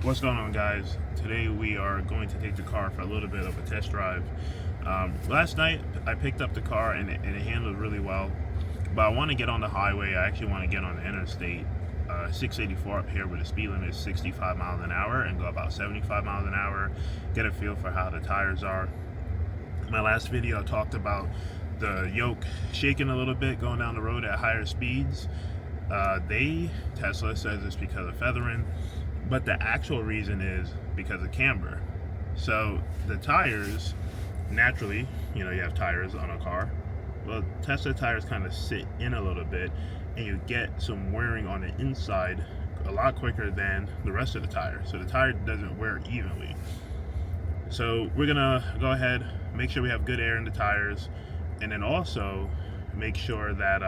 What's going on, guys? Today we are going to take the car for a little bit of a test drive. Last night I picked up the car and it handled really well, but I want to get on the highway. I actually want to get on the interstate 684 up here where the speed limit is 65 miles an hour and go about 75 miles an hour, get a feel for how the tires are. In my last video I talked about the yoke shaking a little bit going down the road at higher speeds. Tesla says it's because of feathering, but the actual reason is because of camber. So the tires, naturally, you have tires on a car. Well, Tesla tires kind of sit in a little bit and you get some wearing on the inside a lot quicker than the rest of the tire. So the tire doesn't wear evenly. So we're gonna go ahead, make sure we have good air in the tires, and then also make sure that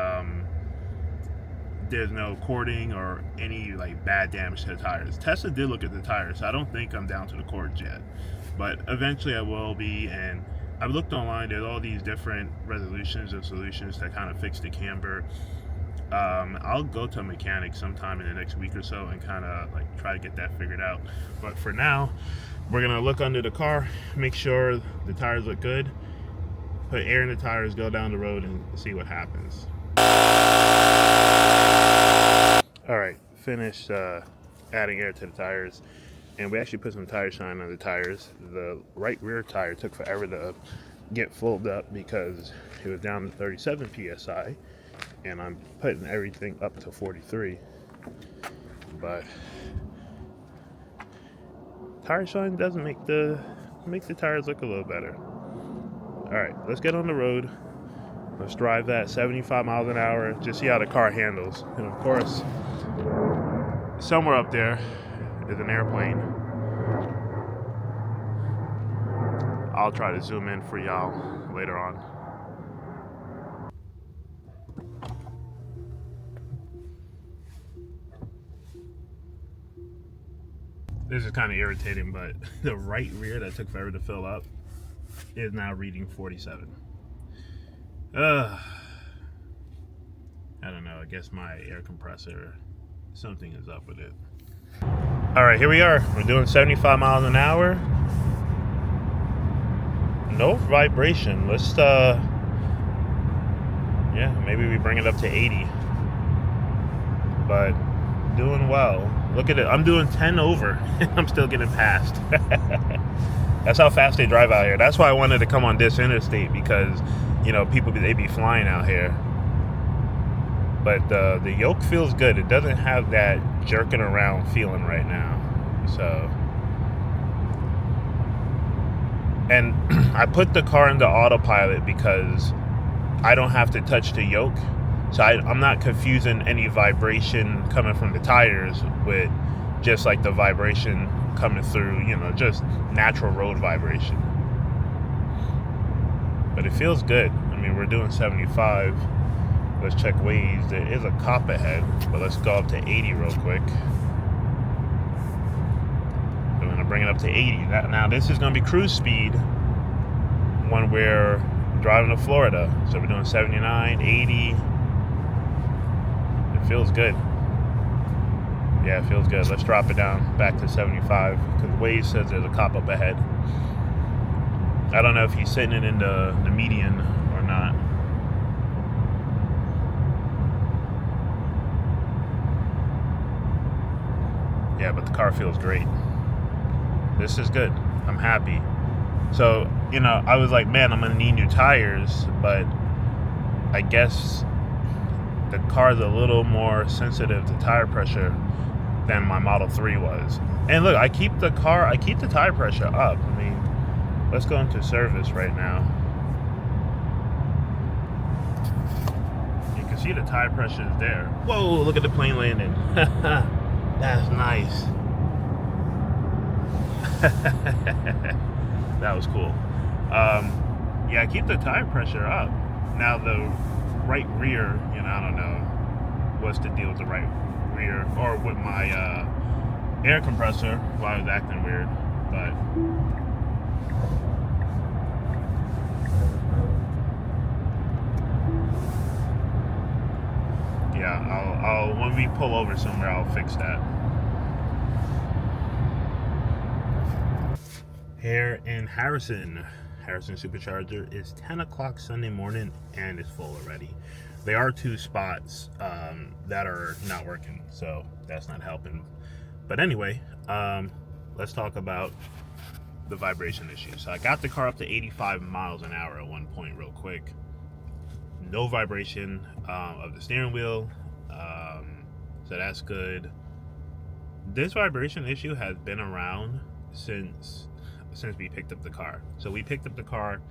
there's no cording or any bad damage to the tires. Tesla did look at the tires, so I don't think I'm down to the cords yet, but eventually I will be. And I've looked online, there's all these different resolutions and solutions that kind of fix the camber. I'll go to a mechanic sometime in the next week or so and kind of try to get that figured out. But for now, we're gonna look under the car, make sure the tires look good, put air in the tires, go down the road and see what happens. All right, finished adding air to the tires, and we actually put some tire shine on the tires. The right rear tire took forever to get filled up because it was down to 37 psi, and I'm putting everything up to 43. But tire shine doesn't make the tires look a little better. All right, let's get on the road. Let's drive that 75 miles an hour, just see how the car handles. And of course, somewhere up there is an airplane. I'll try to zoom in for y'all later on. This is kind of irritating, but the right rear that took forever to fill up is now reading 47. I don't know, I guess my air compressor, something is up with it. All right, here we are. We're doing 75 miles an hour. No vibration. Let's maybe we bring it up to 80. But doing well. Look at it, I'm doing 10 over and I'm still getting passed. That's how fast they drive out here. That's why I wanted to come on this interstate, because people, they be flying out here. But the yoke feels good. It doesn't have that jerking around feeling right now. So, and I put the car into autopilot because I don't have to touch the yoke. So I'm not confusing any vibration coming from the tires with just the vibration coming through, just natural road vibration. But it feels good. I mean, we're doing 75. Let's check Waze. There is a cop ahead, but let's go up to 80 real quick. I'm gonna bring it up to 80. Now this is gonna be cruise speed when we're driving to Florida. So we're doing 79, 80. It feels good. Yeah, it feels good. Let's drop it down back to 75 because Waze says there's a cop up ahead. I don't know if he's sitting in the median or not. Yeah, but the car feels great. This is good. I'm happy. So, I was like, man, I'm gonna need new tires, but I guess the car's a little more sensitive to tire pressure than my Model 3 was. And look, I keep the tire pressure up. I mean, let's go into service right now. You can see the tire pressure is there. Whoa, look at the plane landing. That's nice. That was cool. Yeah, I keep the tire pressure up. Now the right rear, I don't know what's the deal with the right rear or with my air compressor, why it was acting weird, but yeah, I'll when we pull over somewhere, I'll fix that. Here in Harrison Supercharger is 10 o'clock Sunday morning and it's full already. There are 2 spots that are not working, so that's not helping. But anyway, let's talk about the vibration issue. So I got the car up to 85 miles an hour at one point real quick. No vibration of the steering wheel, so that's good. This vibration issue has been around since we picked up the car. So we picked up the car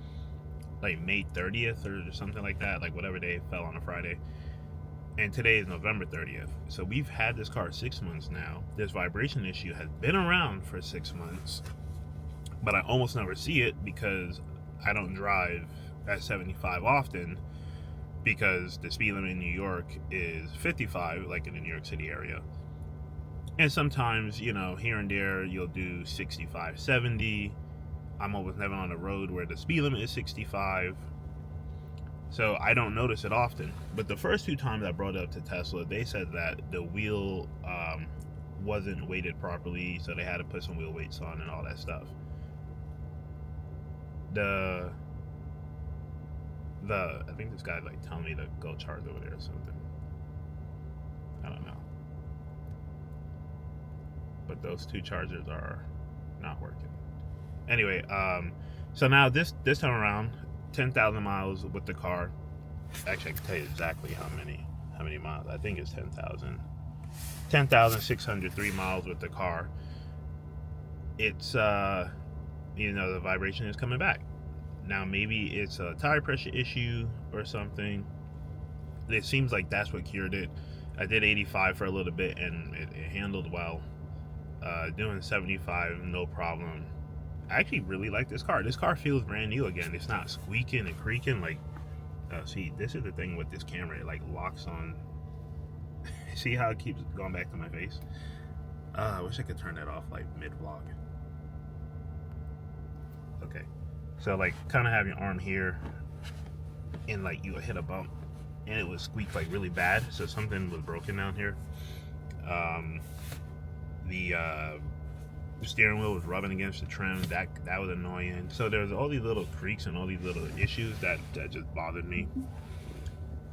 like May 30th or something like that, like whatever day it fell on a Friday. And today is November 30th. So we've had this car 6 months now. This vibration issue has been around for 6 months, but I almost never see it because I don't drive at 75 often, because the speed limit in New York is 55, like in the New York City area. And sometimes, you know, here and there, you'll do 65, 70. I'm almost never on a road where the speed limit is 65. So I don't notice it often. But the first 2 times I brought it up to Tesla, they said that the wheel wasn't weighted properly, so they had to put some wheel weights on and all that stuff. I think this guy's like telling me to go charge over there or something. I don't know. But those 2 chargers are not working. Anyway, so now this time around, 10,000 miles with the car. Actually, I can tell you exactly how many miles. I think it's 10,603 miles with the car. It's you know, the vibration is coming back. Now maybe it's a tire pressure issue or something. It seems like that's what cured it. I did 85 for a little bit and it handled well. Doing 75, no problem. I actually really like this car. This car feels brand new again. It's not squeaking and creaking like. See, this is the thing with this camera. It like locks on. See how it keeps going back to my face? I wish I could turn that off like mid-vlog. Okay. So like kind of have your arm here and like you hit a bump and it would squeak like really bad. So something was broken down here. The steering wheel was rubbing against the trim. That was annoying. So there's all these little creaks and all these little issues that just bothered me.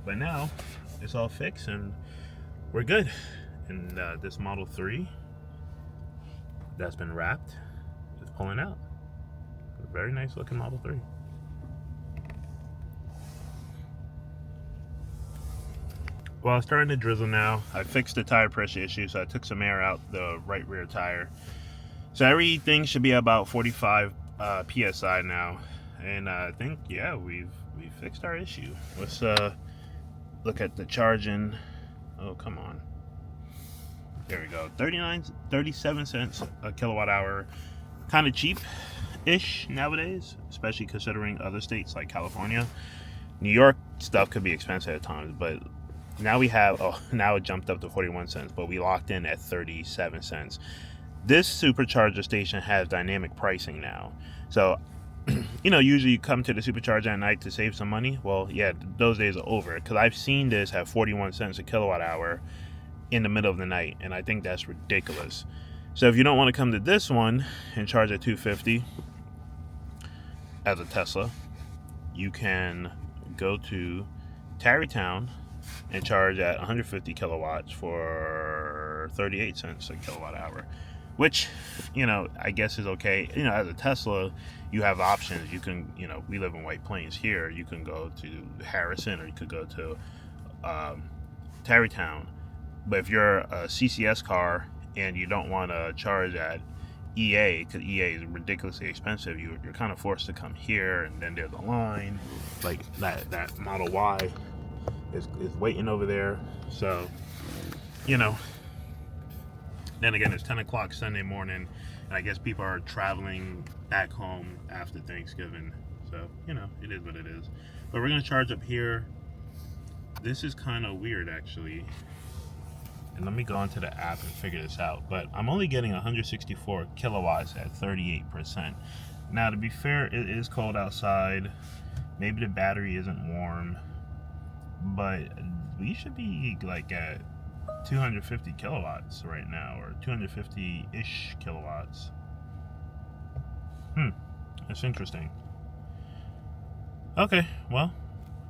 But now it's all fixed and we're good. And this Model 3 that's been wrapped is pulling out. A very nice looking Model 3. Well, it's starting to drizzle now. I fixed the tire pressure issue, so I took some air out the right rear tire. So everything should be about 45 psi now, and I think, yeah, we fixed our issue. Let's look at the charging. Oh, come on. There we go. 37 cents a kilowatt hour. Kind of cheap-ish nowadays, especially considering other states like California. New York stuff could be expensive at times, but now we have, now it jumped up to 41 cents, but we locked in at 37 cents. This supercharger station has dynamic pricing now. So, you know, usually you come to the supercharger at night to save some money. Well, yeah, those days are over, because I've seen this at 41 cents a kilowatt hour in the middle of the night, and I think that's ridiculous. So if you don't want to come to this one and charge at $250 as a Tesla, you can go to Tarrytown and charge at 150 kilowatts for 38 cents a kilowatt hour, which, you know, I guess is okay. You know, as a Tesla, you have options. You can, you know, we live in White Plains here. You can go to Harrison or you could go to Tarrytown. But if you're a CCS car and you don't want to charge at EA, because EA is ridiculously expensive, you're kind of forced to come here, and then there's a line. Like that Model Y is waiting over there. So, you know, then again, it's 10 o'clock Sunday morning, and I guess people are traveling back home after Thanksgiving. So, you know, it is what it is. But we're going to charge up here. This is kind of weird, actually. And let me go into the app and figure this out. But I'm only getting 164 kilowatts at 38%. Now, to be fair, it is cold outside. Maybe the battery isn't warm. But we should be like at 250 kilowatts right now, or 250-ish kilowatts. That's interesting. Okay, well,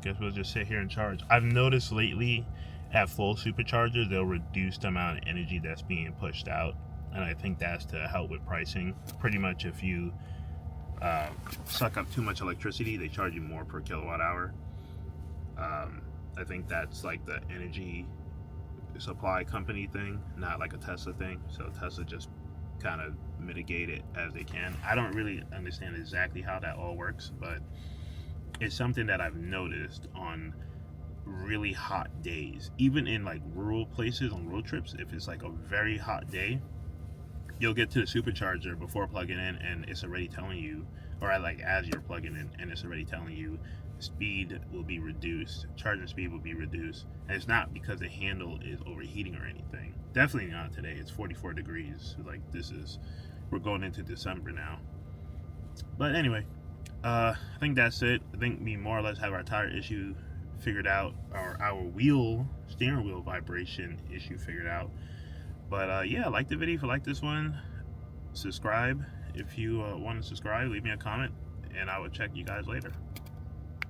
guess we'll just sit here and charge. I've noticed lately at full superchargers, they'll reduce the amount of energy that's being pushed out, and I think that's to help with pricing. Pretty much if you suck up too much electricity, they charge you more per kilowatt hour. I think that's like the energy supply company thing, not like a Tesla thing. So Tesla just kind of mitigate it as they can. I don't really understand exactly how that all works, but it's something that I've noticed on really hot days, even in like rural places on road trips. If it's like a very hot day, you'll get to the supercharger before plugging in and it's already telling you, or like as you're plugging in, and it's already telling you speed will be reduced, charging speed will be reduced. And it's not because the handle is overheating or anything. Definitely not today. It's 44 degrees. Like we're going into December now. But anyway, I think that's it. I think we more or less have our tire issue figured out, or our steering wheel vibration issue figured out. But yeah, like the video if you like this one. Subscribe if you want to subscribe. Leave me a comment, and I will check you guys later.